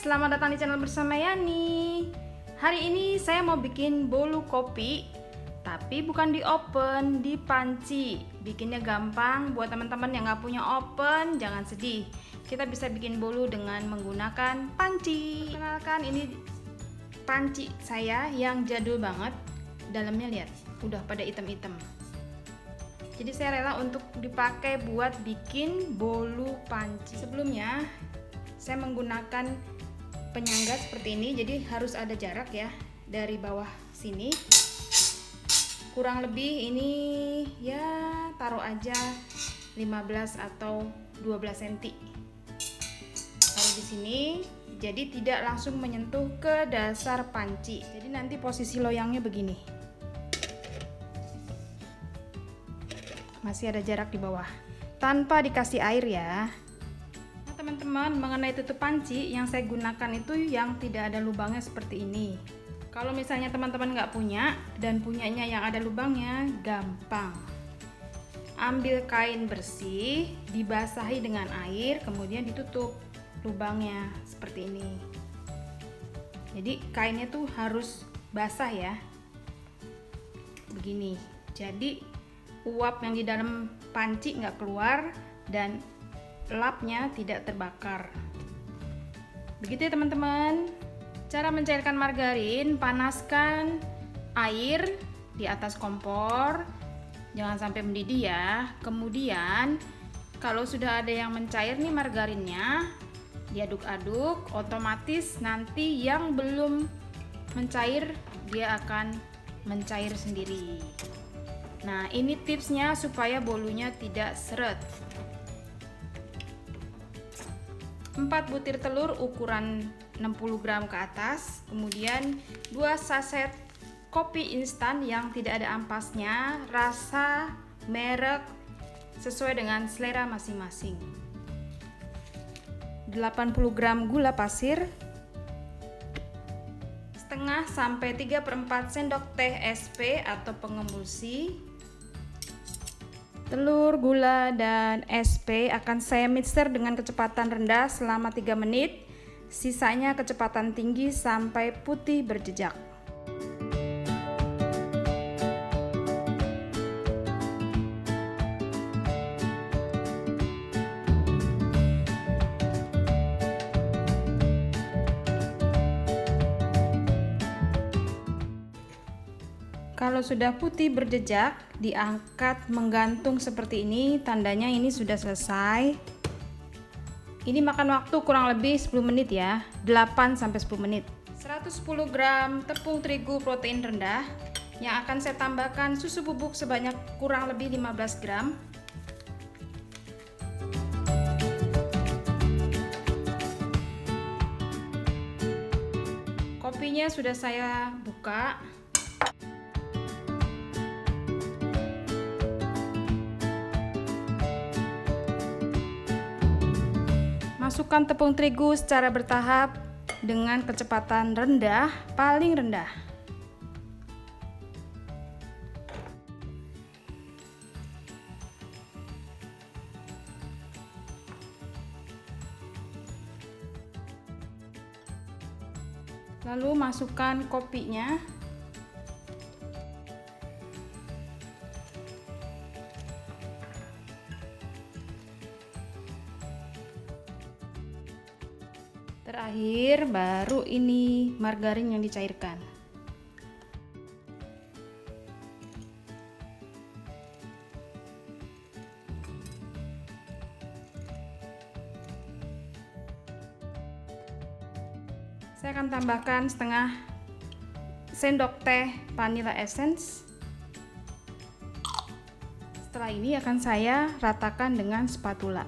selamat datang di channel bersama Yani. Hari ini saya mau bikin bolu kopi, tapi bukan di oven, di panci. Bikinnya gampang, buat teman-teman yang nggak punya oven, jangan sedih. Kita bisa bikin bolu dengan menggunakan panci. Kenalkan, ini panci saya yang jadul banget. Dalamnya lihat, udah pada hitam-hitam. Jadi saya rela untuk dipakai buat bikin bolu panci. Sebelumnya saya menggunakan penyangga seperti ini, jadi harus ada jarak ya dari bawah sini. Kurang lebih ini ya taruh aja 15 atau 12 cm. Taruh di sini, jadi tidak langsung menyentuh ke dasar panci. Jadi nanti posisi loyangnya begini. Masih ada jarak di bawah. Tanpa dikasih air ya. Teman-teman, mengenai tutup panci yang saya gunakan itu yang tidak ada lubangnya seperti ini. Kalau misalnya teman-teman nggak punya dan punyanya yang ada lubangnya, gampang. Ambil kain bersih, dibasahi dengan air, kemudian ditutup lubangnya seperti ini. Jadi kainnya tuh harus basah ya. Begini. Jadi uap yang di dalam panci nggak keluar dan lapnya tidak terbakar. Begitu ya teman-teman. Cara mencairkan margarin, panaskan air di atas kompor, jangan sampai mendidih ya. Kemudian kalau sudah ada yang mencair nih margarinnya, diaduk-aduk, otomatis nanti yang belum mencair dia akan mencair sendiri. Nah, ini tipsnya supaya bolunya tidak seret. 4 butir telur ukuran 60 gram ke atas, kemudian 2 saset kopi instan yang tidak ada ampasnya, rasa, merek sesuai dengan selera masing-masing. 80 gram gula pasir, setengah sampai 3/4 sendok teh SP atau pengemulsi. Telur, gula, dan SP akan saya mixer dengan kecepatan rendah selama 3 menit. Sisanya kecepatan tinggi sampai putih berjejak. Kalau sudah putih berjejak, diangkat menggantung seperti ini, tandanya ini sudah selesai. Ini makan waktu kurang lebih 10 menit ya, 8 sampai 10 menit. 110 gram tepung terigu protein rendah yang akan saya tambahkan susu bubuk sebanyak kurang lebih 15 gram. Kopinya sudah saya buka. Masukkan tepung terigu secara bertahap dengan kecepatan rendah, paling rendah. Lalu masukkan kopinya. Terakhir baru ini margarin yang dicairkan. Saya akan tambahkan setengah sendok teh vanilla essence. Setelah ini akan saya ratakan dengan spatula.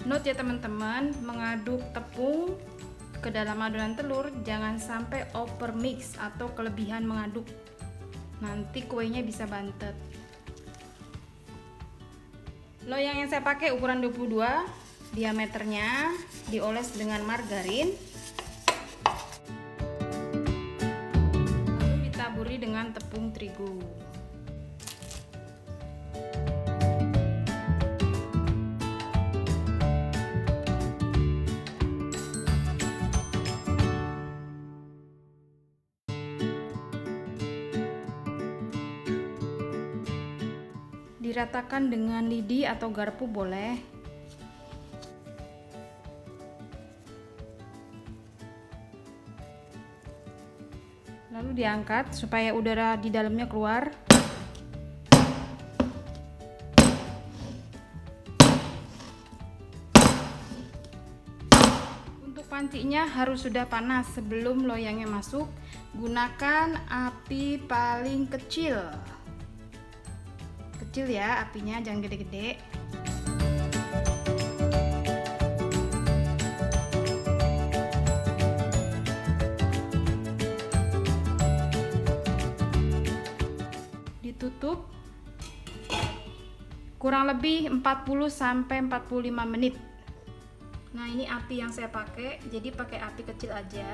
Note ya teman-teman, mengaduk tepung ke dalam adonan telur jangan sampai over mix atau kelebihan mengaduk. Nanti kuenya bisa bantet. Loyang yang saya pakai ukuran 22, diameternya dioles dengan margarin. Lalu ditaburi dengan tepung terigu. diratakan dengan lidi atau garpu boleh. Lalu diangkat supaya udara di dalamnya keluar. Untuk pancinya harus sudah panas sebelum loyangnya masuk. Gunakan api paling kecil. Kecil ya apinya, jangan gede-gede. Ditutup kurang lebih 40 sampai 45 menit. Nah, ini api yang saya pakai, jadi pakai api kecil aja.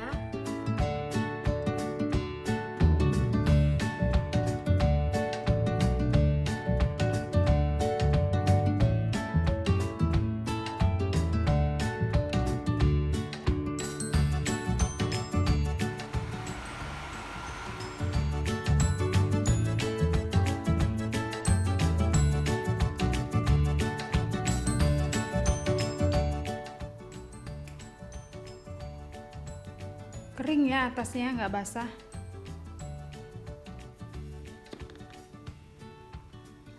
Kering ya atasnya, nggak basah.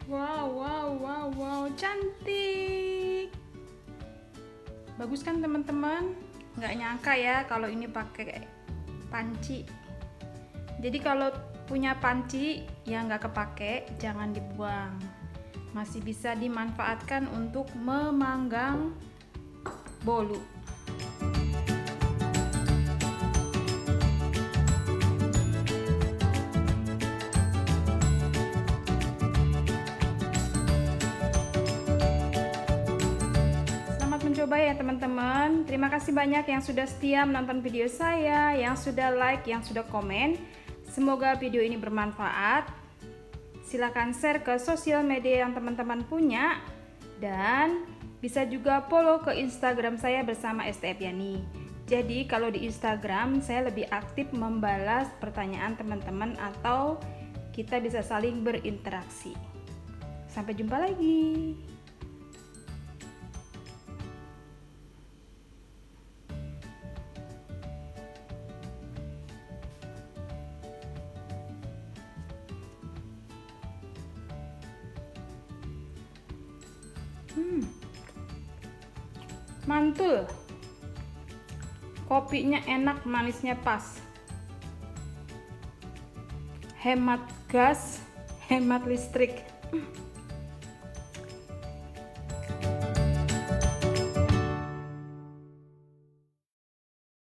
Wow, cantik. Bagus kan teman-teman? Nggak nyangka ya kalau ini pakai panci. Jadi kalau punya panci yang nggak kepake, jangan dibuang. Masih bisa dimanfaatkan untuk memanggang bolu. Coba ya teman-teman. Terima kasih banyak yang sudah setia menonton video saya, yang sudah like, yang sudah komen. Semoga video ini bermanfaat. Silahkan share ke sosial media yang teman-teman punya, dan bisa juga follow ke Instagram saya bersama STF Yani. Jadi kalau di Instagram saya lebih aktif membalas pertanyaan teman-teman atau kita bisa saling berinteraksi. Sampai jumpa lagi. Mantul, kopinya enak, manisnya pas, hemat gas, hemat listrik.